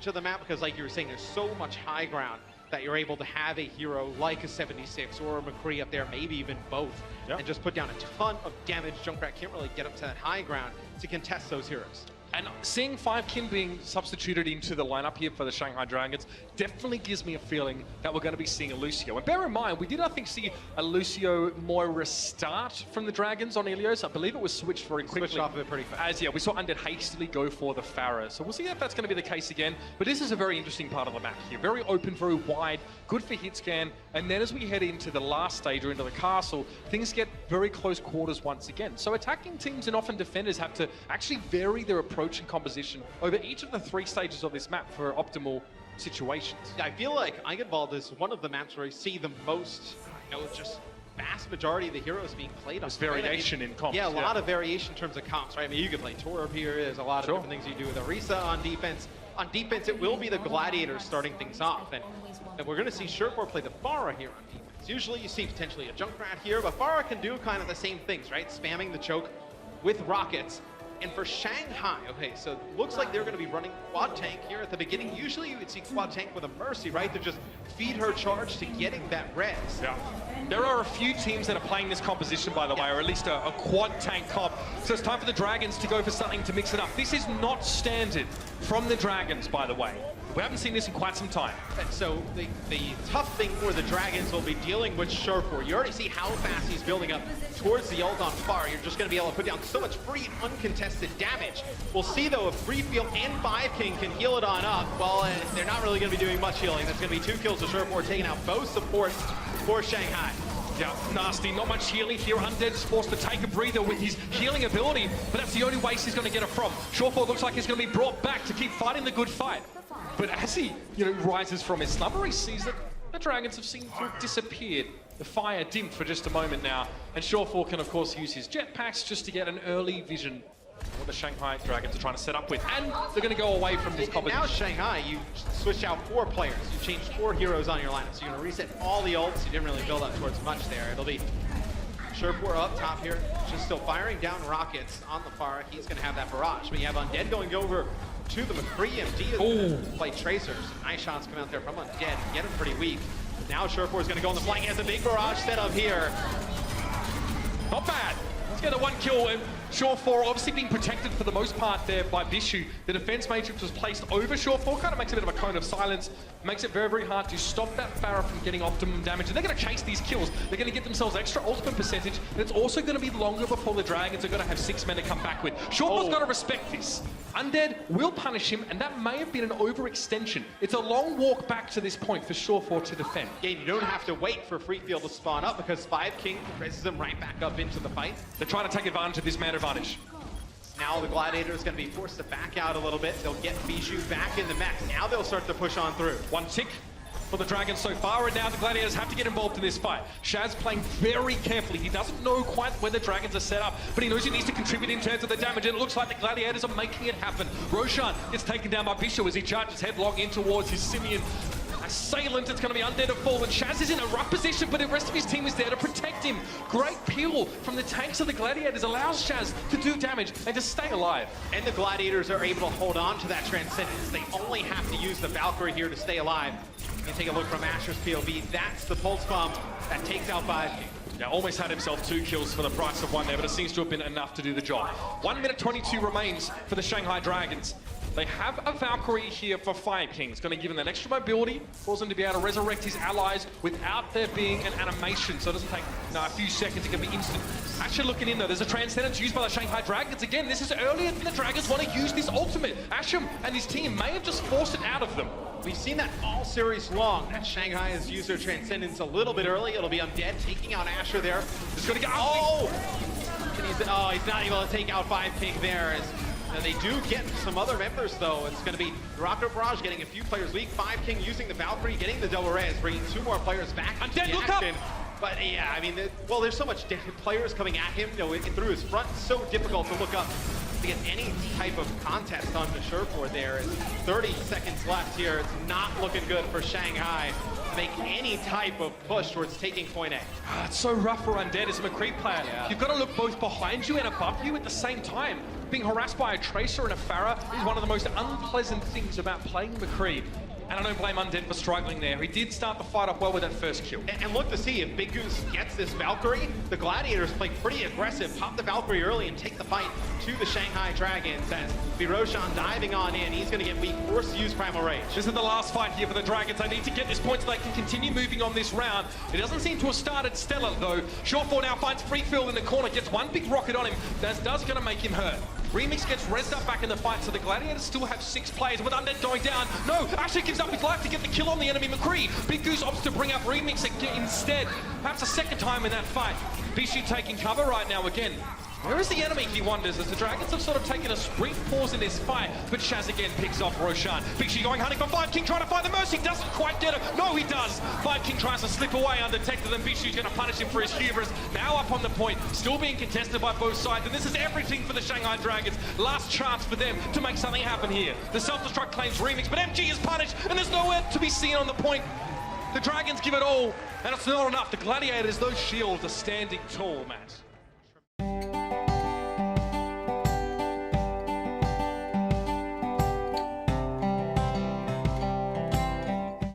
advantage of the map because, like you were saying, there's so much high ground that you're able to have a hero like a 76 or a McCree up there, maybe even both, and just put down a ton of damage. Junkrat can't really get up to that high ground to contest those heroes. And seeing 5kin being substituted into the lineup here for the Shanghai Dragons definitely gives me a feeling that we're going to be seeing a Lucio. And bear in mind, we did, I think, see a Lucio Moira start from the Dragons on Ilios. I believe it was switched very quickly. Switched off of it pretty fast. We saw Undead hastily go for the Pharah. So we'll see if that's going to be the case again. But this is a very interesting part of the map here. Very open, very wide, good for hit scan. And then as we head into the last stage or into the castle, things get very close quarters once again. So attacking teams and often defenders have to actually vary their approach and composition over each of the 3 stages of this map for optimal situations. I feel like Eigenwald is one of the maps where you see the most, just vast majority of the heroes being played on. There's variation in comps. Yeah, a lot of variation in terms of comps, right? I mean, you could play Torb here. There's a lot of different things you do with Orisa on defense. On defense, it will be the Gladiators starting things off. And we're going to see Surefour play the Pharah here on defense. Usually you see potentially a Junkrat here, but Pharah can do kind of the same things, right? Spamming the choke with rockets. And for Shanghai, okay, so it looks like they're going to be running quad tank here at the beginning. Usually you would see quad tank with a Mercy, right? To just feed her charge to getting that res. Yeah. There are a few teams that are playing this composition, by the way, or at least a quad tank comp. So it's time for the Dragons to go for something to mix it up. This is not standard from the Dragons, by the way. We haven't seen this in quite some time. And so the tough thing for the Dragons will be dealing with Surefour. You already see how fast he's building up towards the ult on Pharah. You're just going to be able to put down so much free and uncontested damage. We'll see, though, if Free Field and 5kin can heal it on up. Well, they're not really going to be doing much healing. That's going to be 2 kills to Surefour, taking out both supports for Shanghai. Yeah, nasty. Not much healing here. Undead's forced to take a breather with his healing ability, but that's the only way he's going to get it from. Surefour looks like he's going to be brought back to keep fighting the good fight. But as he, rises from his slumber, he sees that the Dragons have seemed to have disappeared. The fire dimmed for just a moment now, and Surefour can, of course, use his jetpacks just to get an early vision of what the Shanghai Dragons are trying to set up with. And they're going to go away from this composition. Now Shanghai, you switched out 4 players. You changed 4 heroes on your lineup. So you're going to reset all the ults. You didn't really build up towards much there. It'll be Surefour up top here, just still firing down rockets on the Pharah. He's going to have that barrage. But you have Undead going over to the McCree MD. Play Tracers. Nice shots come out there from Undead. Get him pretty weak. Now Surefour is going to go on the flank. He has a big barrage set up here. Not bad. Let's get a 1 kill. And Surefour obviously being protected for the most part there by Bishu. The defense matrix was placed over Surefour. Kind of makes a bit of a cone of silence. Makes it very, very hard to stop that Pharah from getting optimum damage. And they're going to chase these kills. They're going to get themselves extra ultimate percentage. And it's also going to be longer before the Dragons are going to have 6 men to come back with. Surefour's got to respect this. Undead will punish him, and that may have been an overextension. It's a long walk back to this point for Surefour to defend. Yeah, you don't have to wait for Free Field to spawn up because 5kin presses them right back up into the fight. They're trying to take advantage of this man advantage. Now the Gladiator is going to be forced to back out a little bit. They'll get Bijou back in the mech. Now they'll start to push on through. 1 tick for the Dragons so far, and now the Gladiators have to get involved in this fight. Shaz playing very carefully. He doesn't know quite where the Dragons are set up, but he knows he needs to contribute in terms of the damage, and it looks like the Gladiators are making it happen. Roshan gets taken down by Bishu as he charges headlong in towards his Simeon assailant. It's going to be Undead to fall, and Shaz is in a rough position, but the rest of his team is there to protect him. Great peel from the tanks of the Gladiators allows Shaz to do damage and to stay alive. And the Gladiators are able to hold on to that Transcendence. They only have to use the Valkyrie here to stay alive. You can take a look from Asher's POV. That's the pulse bomb that takes out 5kin. Yeah, almost had himself 2 kills for the price of 1 there, but it seems to have been enough to do the job. 1 minute 22 remains for the Shanghai Dragons. They have a Valkyrie here for 5kin. It's going to give him that extra mobility, cause him to be able to resurrect his allies without there being an animation, so it doesn't take a few seconds, it can be instant. Asher looking in though, there's a Transcendence used by the Shanghai Dragons. Again, this is earlier than the Dragons want to use this ultimate. Asher and his team may have just forced it out of them. We've seen that all series long, that Shanghai has used their Transcendence a little bit early. It'll be Undead taking out Asher there. Just going to get... he's not able to take out 5kin there. They do get some other members, though. It's going to be Rocket Barrage getting a few players weak. 5kin using the Valkyrie, getting the double res, bringing 2 more players back into the action. But yeah, I mean, there's so much players coming at him, through his front. It's so difficult to look up to get any type of contest on the Surefour there. It's 30 seconds left here. It's not looking good for Shanghai to make any type of push towards taking point A. It's so rough for Undead as a McCree player. Yeah. You've got to look both behind you and above you at the same time. being harassed by a Tracer and a Pharah is one of the most unpleasant things about playing McCree. And I don't blame Undead for struggling there. He did start the fight off well with that first kill. And look to see if Big Goose gets this Valkyrie. The Gladiators play pretty aggressive, pop the Valkyrie early and take the fight to the Shanghai Dragons as Roshan diving on in. He's going to get weak, forced to use Primal Rage. This is the last fight here for the Dragons. They need to get this point so they can continue moving on this round. It doesn't seem to have started stellar though. Short4 now finds free field in the corner, gets one big rocket on him. That's going to make him hurt. Remix gets rezzed up back in the fight, so the Gladiators still have 6 players with Undead going down. No, actually gives up his life to get the kill on the enemy McCree. Big Goose opts to bring up Remix instead. Perhaps a second time in that fight. Bishu taking cover right now again. Where is the enemy, he wonders, as the Dragons have sort of taken a brief pause in this fight, but Shaz again picks off Roshan. Bishu going hunting for Five King, trying to find the Mercy, doesn't quite get it. No, he does. Five King tries to slip away undetected, and Bishu's going to punish him for his hubris. Now up on the point, still being contested by both sides, and this is everything for the Shanghai Dragons. Last chance for them to make something happen here. The self-destruct claims Remix, but MG is punished, and there's nowhere to be seen on the point. The Dragons give it all, and it's not enough. The Gladiators, those shields are standing tall, Matt.